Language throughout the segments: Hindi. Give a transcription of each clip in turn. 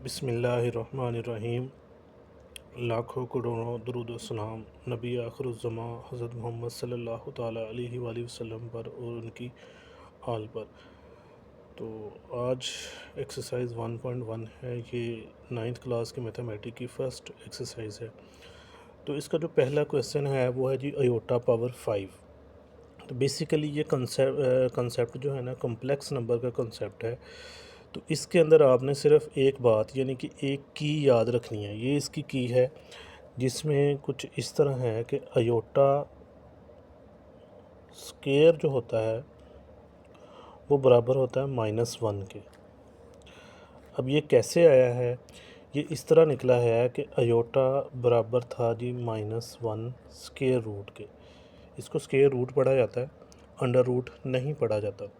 बिस्मिल्लाहिर्रहमानिर्रहीम। लाखों करोड़ों दुरूद व सलाम नबी आखिरुज़्ज़मा हज़रत मोहम्मद सल्लल्लाहु ताला अलैहि वसल्लम पर और उनकी आल पर। तो आज एक्सरसाइज 1.1 है, ये 9th क्लास की मैथमेटिक्स की फ़र्स्ट एक्सरसाइज है। तो इसका जो पहला क्वेश्चन है वो है जी अयोटा पावर 5। तो बेसिकली ये कंसेप्ट जो है ना, कॉम्प्लेक्स नंबर का कंसेप्ट है। तो इसके अंदर आपने सिर्फ एक बात यानी कि एक की याद रखनी है। ये इसकी की है जिसमें कुछ इस तरह है कि अयोटा स्केयर जो होता है वो बराबर होता है -1 के। अब ये कैसे आया है? ये इस तरह निकला है कि अयोटा बराबर था जी -1 स्केयर रूट के। इसको स्केयर रूट पढ़ा जाता है, अंडर रूट नहीं पढ़ा जाता।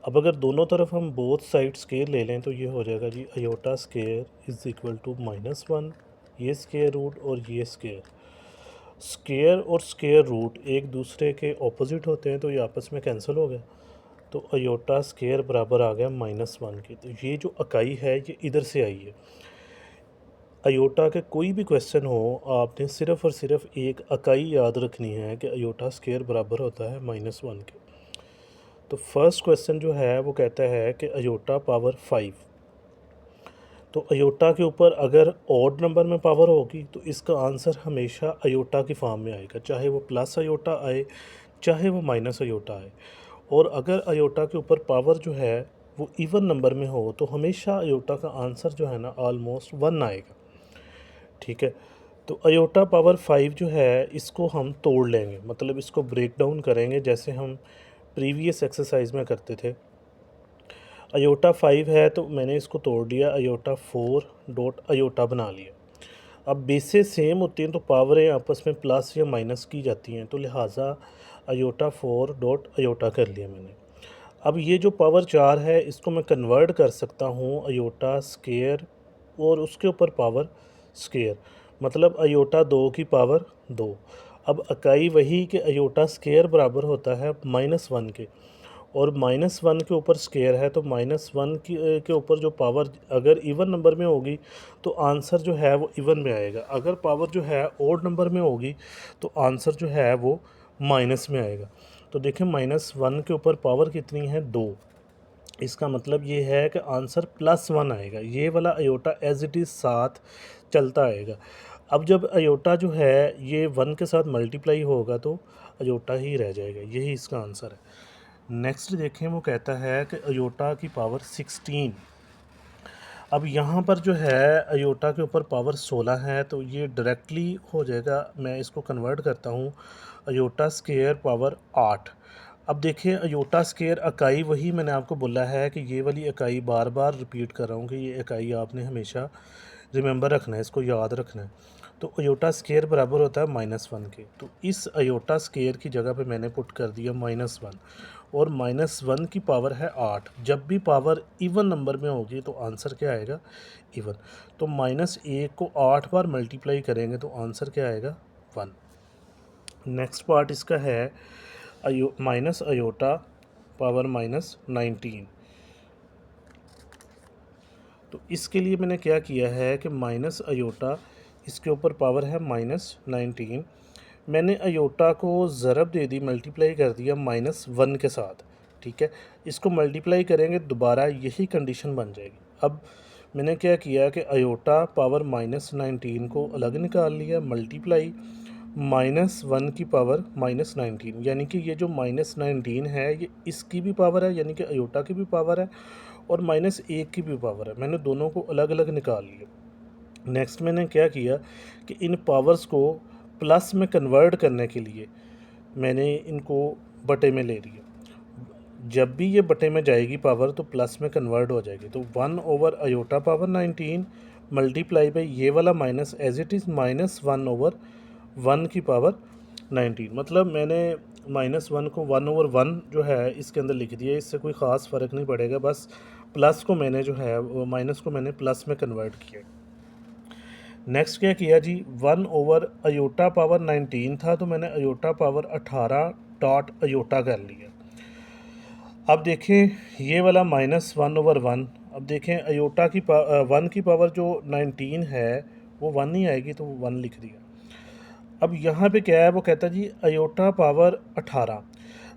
अब अगर दोनों तरफ हम बोथ साइड स्केयर ले लें तो ये हो जाएगा जी iota square is equal to -1, ये स्केयर रूट और ये स्केयर। स्केयर और स्केयर रूट एक दूसरे के ऑपोजिट होते हैं तो ये आपस में कैंसिल हो गया। तो अयोटा स्केयर बराबर आ गया -1 के। तो ये जो इकाई है ये इधर से आई है। अयोटा के कोई भी क्वेश्चन हो, आपने सिर्फ़ और सिर्फ एक इकाई याद रखनी है कि अयोटा स्केयर बराबर होता है -1 के। तो फर्स्ट क्वेश्चन जो है वो कहता है कि अयोटा पावर 5। तो अयोटा के ऊपर अगर ऑड नंबर में पावर होगी तो इसका आंसर हमेशा अयोटा की फॉर्म में आएगा, चाहे वो प्लस अयोटा आए चाहे वो माइनस अयोटा आए। और अगर अयोटा के ऊपर पावर जो है वो इवन नंबर में हो तो हमेशा अयोटा का आंसर जो है ना ऑलमोस्ट 1 आएगा। ठीक है, तो अयोटा पावर 5 जो है इसको हम तोड़ लेंगे, मतलब इसको ब्रेक डाउन करेंगे जैसे हम प्रीवियस एक्सरसाइज में करते थे। अयोटा 5 है तो मैंने इसको तोड़ दिया, अयोटा 4 डॉट अयोटा बना लिया। अब बेसेस सेम होती हैं तो पावरें आपस में प्लस या माइनस की जाती हैं, तो लिहाजा अयोटा 4 डॉट अयोटा कर लिया मैंने। अब ये जो पावर 4 है इसको मैं कन्वर्ट कर सकता हूँ अयोटा स्केयर और उसके ऊपर पावर स्केयर, मतलब अयोटा 2 की पावर 2। अब इकाई वही कि अयोटा स्केयर बराबर होता है -1 के, और -1 के ऊपर स्केयर है तो -1 के ऊपर जो पावर अगर इवन नंबर में होगी तो आंसर जो है वो इवन में आएगा, अगर पावर जो है ओड नंबर में होगी तो आंसर जो है वो माइनस में आएगा। तो देखें -1 के ऊपर पावर कितनी है 2, इसका मतलब ये है कि आंसर +1 आएगा। ये वाला अयोटा एज इट इज़ साथ चलता आएगा। अब जब अयोटा जो है ये 1 के साथ मल्टीप्लाई होगा तो अयोटा ही रह जाएगा, यही इसका आंसर है। नेक्स्ट देखें, वो कहता है कि अयोटा की पावर 16। अब यहाँ पर जो है अयोटा के ऊपर पावर 16 है तो ये डायरेक्टली हो जाएगा, मैं इसको कन्वर्ट करता हूँ अयोटा स्केयर पावर 8। अब देखिए अयोटा स्केयर इकाई वही मैंने आपको बोला है कि ये वाली इकाई बार बार रिपीट कर रहा हूँ कि ये इकाई आपने हमेशा रिमेंबर रखना है, इसको याद रखना है। तो अयोटा स्केयर बराबर होता है -1 के। तो इस अयोटा स्केयर की जगह पे मैंने पुट कर दिया -1, और -1 की पावर है 8। जब भी पावर इवन नंबर में होगी तो आंसर क्या आएगा? इवन। तो -1 को 8 बार मल्टीप्लाई करेंगे तो आंसर क्या आएगा? 1। नेक्स्ट पार्ट इसका है माइनस अयोटा पावर -19। तो इसके लिए मैंने क्या किया है कि माइनस अयोटा, इसके ऊपर पावर है -19, मैंने अयोटा को ज़रब दे दी, मल्टीप्लाई कर दिया -1 के साथ। ठीक है, इसको मल्टीप्लाई करेंगे दोबारा यही कंडीशन बन जाएगी। अब मैंने क्या किया कि अयोटा पावर -19 को अलग निकाल लिया, मल्टीप्लाई -1 की पावर -19, यानी कि ये जो -19 है ये इसकी भी पावर है, यानी कि अयोटा की भी पावर है, और -1 की भी पावर है। मैंने दोनों को अलग अलग निकाल लिया। नेक्स्ट मैंने क्या किया कि इन पावर्स को प्लस में कन्वर्ट करने के लिए मैंने इनको बटे में ले लिया। जब भी ये बटे में जाएगी पावर तो प्लस में कन्वर्ट हो जाएगी। तो 1 over iota power 19 multiply by ये वाला minus as it is -1 over 1 की पावर 19। मतलब मैंने -1 को 1 ओवर 1 जो है इसके अंदर लिख दिया, इससे कोई ख़ास फ़र्क नहीं पड़ेगा, बस प्लस को मैंने जो है वो माइनस को मैंने प्लस में कन्वर्ट किया। नेक्स्ट क्या किया जी, 1 ओवर अयोटा पावर 19 था तो मैंने अयोटा पावर 18 डॉट अयोटा कर लिया। अब देखें ये वाला -1 ओवर 1 अब देखें अयोटा की 1 की पावर जो 19 है वो 1 नहीं आएगी, तो वो 1 लिख दिया। अब यहाँ पे क्या है, वो कहता है जी अयोटा पावर 18।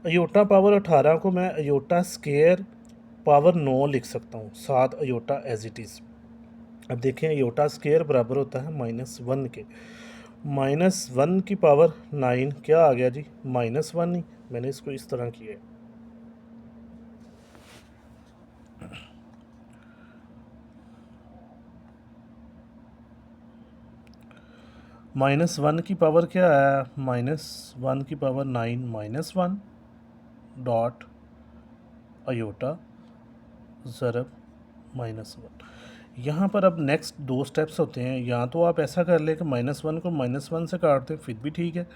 अयोटा पावर 18 को मैं अयोटा स्केयर पावर 9 लिख सकता हूँ, 7 अयोटा एज इट इज़। अब देखें अयोटा स्केयर बराबर होता है -1 के। -1 की पावर 9 क्या आ गया जी, -1 ही। मैंने इसको इस तरह किया है। -1 की पावर क्या है, -1 की पावर 9 -1 डॉट अयोटा ज़रब -1। यहाँ पर अब नेक्स्ट 2 स्टेप्स होते हैं। या तो आप ऐसा कर लें कि -1 को -1 से काट दें, फिर भी ठीक है।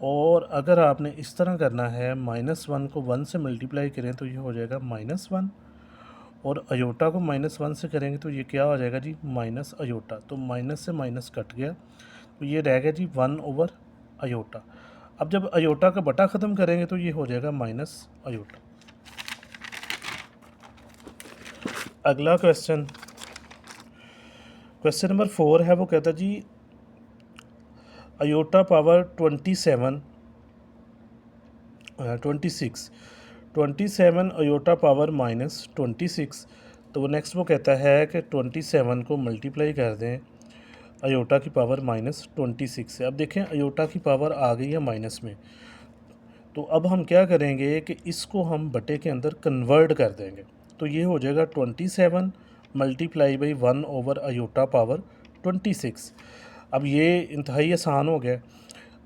और अगर आपने इस तरह करना है, -1 को 1 से मल्टीप्लाई करें तो ये हो जाएगा -1, और अयोटा को -1 से करेंगे तो ये क्या हो जाएगा जी, माइनस अयोटा। तो माइनस से माइनस कट गया, तो ये रह गया जी 1 ओवर अयोटा। अब जब अयोटा का बटा ख़त्म करेंगे तो ये हो जाएगा माइनस अयोटा। अगला क्वेश्चन नंबर 4 है। वो कहता जी अयोटा पावर 27 अयोटा पावर -26। तो वो नेक्स्ट वो कहता है कि 27 को मल्टीप्लाई कर दें अयोटा की पावर -26 से। अब देखें अयोटा की पावर आ गई है माइनस में, तो अब हम क्या करेंगे कि इसको हम बटे के अंदर कन्वर्ट कर देंगे। तो ये हो जाएगा 27 multiply by 1 over iota power 26। अब ये इंतहाई आसान हो गया।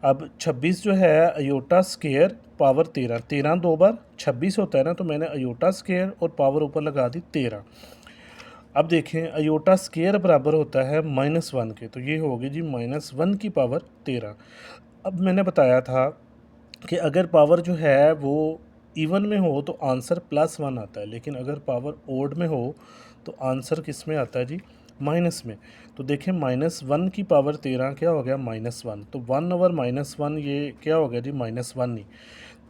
अब 26 जो है अयोटा स्केयर पावर 13, 13 दो बार 26 होता है ना, तो मैंने अयोटा स्केयर और पावर ऊपर लगा दी 13। अब देखें अयोटा स्केयर बराबर होता है -1 के, तो ये होगी जी -1 की पावर 13। अब मैंने बताया था कि अगर पावर जो है वो इवन में हो तो आंसर +1 आता है, लेकिन अगर पावर ओड में हो तो आंसर किस में आता है जी, माइनस में। तो देखें -1 की पावर 13 क्या हो गया, -1। तो 1 ओवर -1 ये क्या हो गया जी, -1 ही।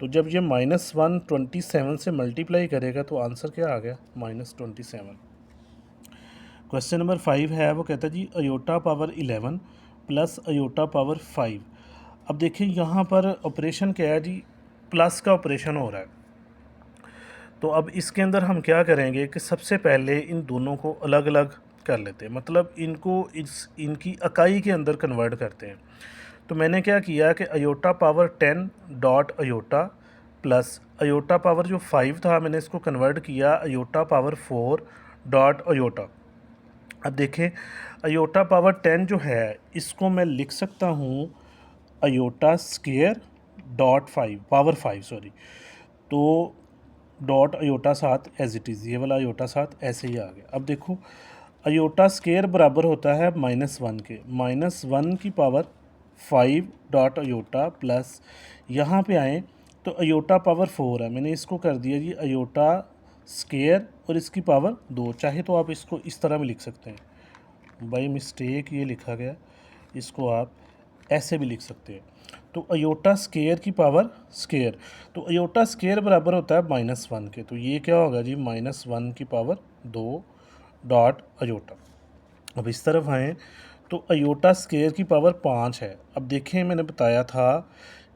तो जब ये -1 27 से मल्टीप्लाई करेगा तो आंसर क्या आ गया, -27। क्वेश्चन नंबर 5 है। वो कहता है जी iota power 11 plus iota power 5। अब देखिए यहाँ पर ऑपरेशन क्या है जी, प्लस का ऑपरेशन हो रहा है। तो अब इसके अंदर हम क्या करेंगे कि सबसे पहले इन दोनों को अलग अलग कर लेते हैं, मतलब इनको इनकी इकाई के अंदर कन्वर्ट करते हैं। तो मैंने क्या किया कि iota power 10 dot iota plus iota power जो 5 था मैंने इसको कन्वर्ट किया अयोटा पावर 4 डॉट अयोटा। अब देखें अयोटा पावर 10 जो है इसको मैं लिख सकता हूँ iota square dot 5 power 5 sorry, तो डॉट अयोटा साथ एज इट इज़, ये वाला अयोटा साथ ऐसे ही आ गया। अब देखो अयोटा स्केयर बराबर होता है -1 के, -1 की पावर 5 डॉट अयोटा प्लस यहाँ पे आए तो अयोटा पावर 4 है, मैंने इसको कर दिया जी अयोटा स्केयर और इसकी पावर 2। चाहे तो आप इसको इस तरह भी लिख सकते हैं, बाई मिस्टेक ये लिखा गया, इसको आप ऐसे भी लिख सकते हैं। तो अयोटा स्केयर की पावर स्केयर, तो अयोटा स्केयर बराबर होता है -1 के, तो ये क्या होगा जी, -1 की पावर 2 डॉट अयोटा। अब इस तरफ आएँ तो अयोटा स्केयर की पावर 5 है। अब देखें मैंने बताया था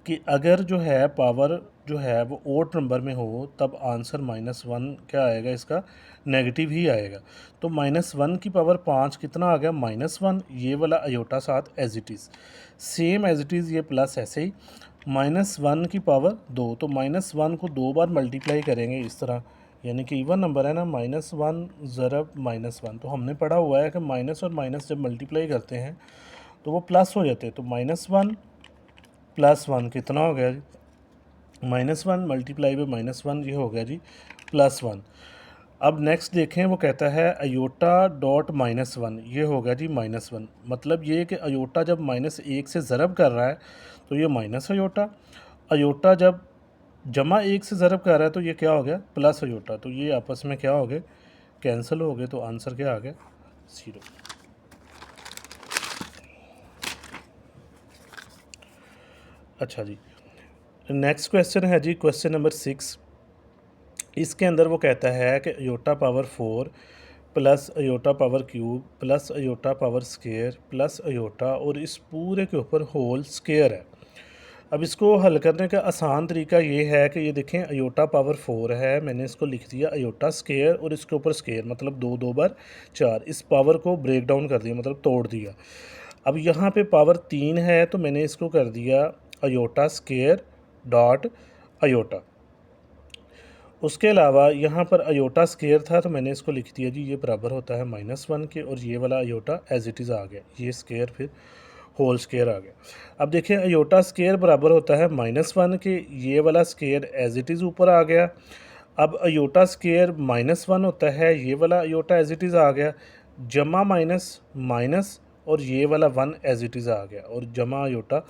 कि अगर जो है पावर जो है वो ओड नंबर में हो तब आंसर -1 क्या आएगा, इसका नेगेटिव ही आएगा। तो -1 की पावर 5 कितना आ गया, -1। ये वाला अयोटा साथ as it is, same as it is ये प्लस ऐसे ही -1 की पावर 2। तो -1 को 2 बार मल्टीप्लाई करेंगे इस तरह, यानी कि इवन नंबर है ना, -1 ज़रब -1। तो हमने पढ़ा हुआ है कि माइनस और माइनस जब मल्टीप्लाई करते हैं तो वो प्लस हो जाते हैं। तो -1 प्लस 1 कितना हो गया जी, -1 मल्टीप्लाई बाई -1 ये हो गया जी +1। अब नेक्स्ट देखें वो कहता है अयोटा डॉट -1, ये हो गया जी -1। मतलब ये कि अयोटा जब -1 से ज़रब कर रहा है तो ये माइनस अयोटा, अयोटा जब जमा 1 से ज़रब कर रहा है तो ये क्या हो गया, प्लस अयोटा। तो ये आपस में क्या हो गए, कैंसिल हो गए, तो आंसर क्या आ गया, 0। अच्छा जी, नेक्स्ट क्वेश्चन है जी क्वेश्चन नंबर 6। इसके अंदर वो कहता है कि iota power 4 plus iota power cube plus iota power square plus iota और इस पूरे के ऊपर होल स्केयर है। अब इसको हल करने का आसान तरीका ये है कि ये देखें अयोटा पावर 4 है, मैंने इसको लिख दिया अयोटा स्केयर और इसके ऊपर स्केयर मतलब 2 2 बार 4, इस पावर को ब्रेक डाउन कर दिया मतलब तोड़ दिया। अब यहाँ पे पावर 3 है तो मैंने इसको कर दिया अयोटा स्केयर डॉट अयोटा। उसके अलावा यहाँ पर अयोटा स्केयर था तो मैंने इसको लिख दिया जी ये बराबर होता है -1 के, और ये वाला अयोटा एज इट इज़ आ गया, ये स्केयर फिर होल स्केयर आ गया। अब देखें अयोटा स्केयर बराबर होता है -1 के, ये वाला स्केयर एज इट इज़ ऊपर आ गया। अब अयोटा स्केयर -1 होता है, ये वाला अयोटा एज इट इज़ आ गया, जमा माइनस माइनस और ये वाला 1 एज इट इज़ आ गया और जमा अयोटा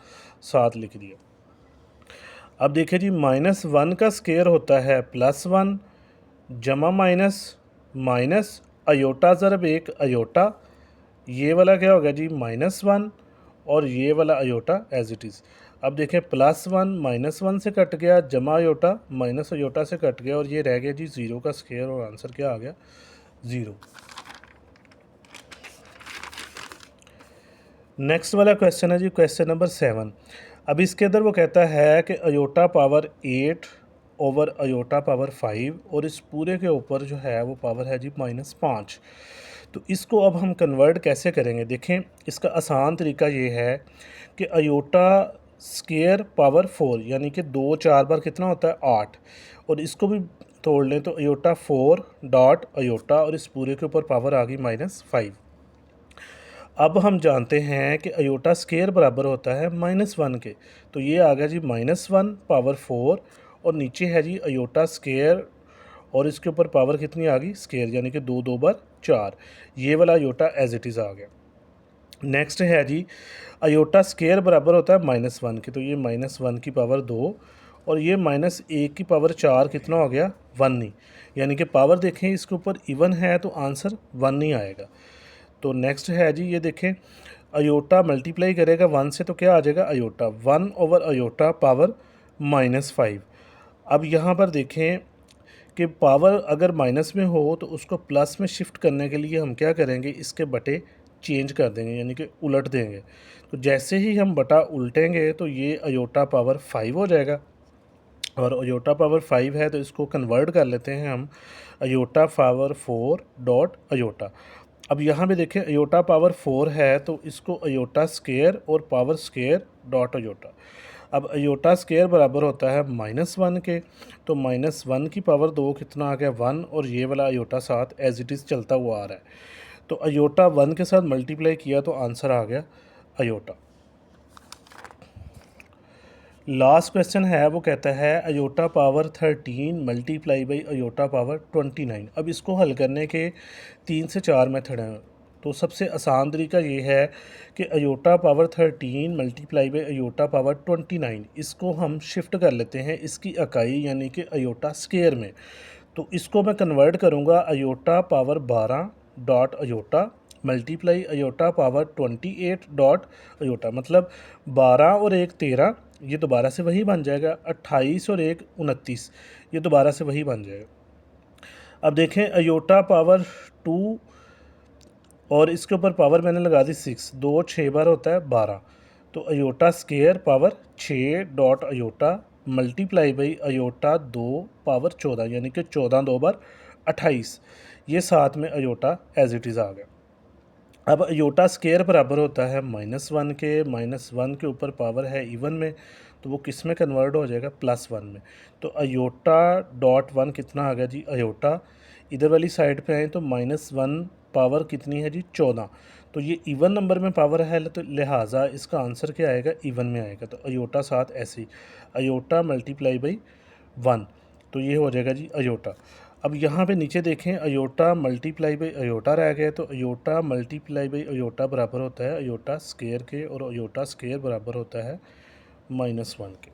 साथ लिख दिया। अब देखिए जी -1 का स्केयर होता है +1 जमा माइनस माइनस अयोटा ज़रब एक अयोटा, ये वाला क्या होगा जी -1 और ये वाला अयोटा एज इट इज़। अब देखें +1 -1 से कट गया, जमा अयोटा माइनस अयोटा से कट गया और ये रह गया जी 0 का स्केयर और आंसर क्या आ गया 0। नेक्स्ट वाला क्वेश्चन है जी क्वेश्चन नंबर 7। अब इसके अंदर वो कहता है कि iota power 8 over iota power 5 और इस पूरे के ऊपर जो है वो पावर है जी -5। तो इसको अब हम कन्वर्ट कैसे करेंगे? देखें इसका आसान तरीका ये है कि अयोटा स्केयर पावर 4 यानी कि 2 4 बार कितना होता है 8, और इसको भी तोड़ लें तो अयोटा 4 डॉट अयोटा और इस पूरे के ऊपर पावर आ गई -5। अब हम जानते हैं कि अयोटा स्केयर बराबर होता है -1 के, तो ये आ गया जी -1 पावर 4 और नीचे है जी अयोटा स्केयर और इसके ऊपर पावर कितनी आ गई स्केयर यानी कि 2 2 बार 4, ये वाला अयोटा एज इट इज़ आ गया। नेक्स्ट है जी अयोटा स्केयर बराबर होता है -1 के, तो ये -1 की पावर 2 और ये -1 की पावर 4 कितना हो गया 1 ही, यानी कि पावर देखें इसके ऊपर इवन है तो आंसर 1 ही आएगा। तो नेक्स्ट है जी ये देखें अयोटा मल्टीप्लाई करेगा 1 से तो क्या आ जाएगा अयोटा 1 ओवर अयोटा पावर -5। अब यहाँ पर देखें कि पावर अगर माइनस में हो तो उसको प्लस में शिफ्ट करने के लिए हम क्या करेंगे इसके बटे चेंज कर देंगे यानी कि उलट देंगे। तो जैसे ही हम बटा उल्टेंगे तो ये अयोटा पावर 5 हो जाएगा और अयोटा पावर 5 है तो इसको कन्वर्ट कर लेते हैं हम अयोटा पावर 4 डॉट अयोटा। अब यहाँ पे देखें अयोटा पावर 4 है तो इसको अयोटा स्केयर और पावर स्केयर डॉट अयोटा। अब अयोटा स्केयर बराबर होता है -1 के, तो -1 की पावर 2 कितना आ गया 1 और ये वाला अयोटा साथ एज इट इज़ चलता हुआ आ रहा है, तो अयोटा 1 के साथ मल्टीप्लाई किया तो आंसर आ गया अयोटा। लास्ट क्वेश्चन है वो कहता है iota power 13 multiply by iota power 29। अब इसको हल करने के 3 से 4 मेथड हैं। तो सबसे आसान तरीका ये है कि iota power 13 multiply by iota power 29 इसको हम शिफ्ट कर लेते हैं इसकी इकाई यानी कि अयोटा स्केयर में। तो इसको मैं कन्वर्ट करूँगा iota power 12 dot iota multiply iota power 28 dot iota, मतलब 12 और 1 13, ये दोबारा से वही बन जाएगा, 28 और 1 29, ये दोबारा से वही बन जाएगा। अब देखें अयोटा पावर 2 और इसके ऊपर पावर मैंने लगा दी 6, 2 6 बार होता है 12, तो iota square power 6 dot iota multiply by iota 2 power 14 यानी कि 14 2 बार 28, ये साथ में अयोटा एज इट इज़ आ गया। अब अयोटा स्केयर बराबर होता है -1 के, -1 के ऊपर पावर है इवन में तो वो किस में कन्वर्ट हो जाएगा +1 में, तो अयोटा डॉट 1 कितना आ गया जी अयोटा। इधर वाली साइड पे आए तो -1 पावर कितनी है जी 14, तो ये इवन नंबर में पावर है तो लिहाजा इसका आंसर क्या आएगा इवन में आएगा, तो अयोटा साथ ऐसे ही अयोटा मल्टीप्लाई बाई 1, तो ये हो जाएगा जी अयोटा। अब यहाँ पे नीचे देखें अयोटा मल्टीप्लाई बाई अयोटा रह गया, तो अयोटा मल्टीप्लाई बाई अयोटा बराबर होता है अयोटा स्केयर के और अयोटा स्केयर बराबर होता है -1 के।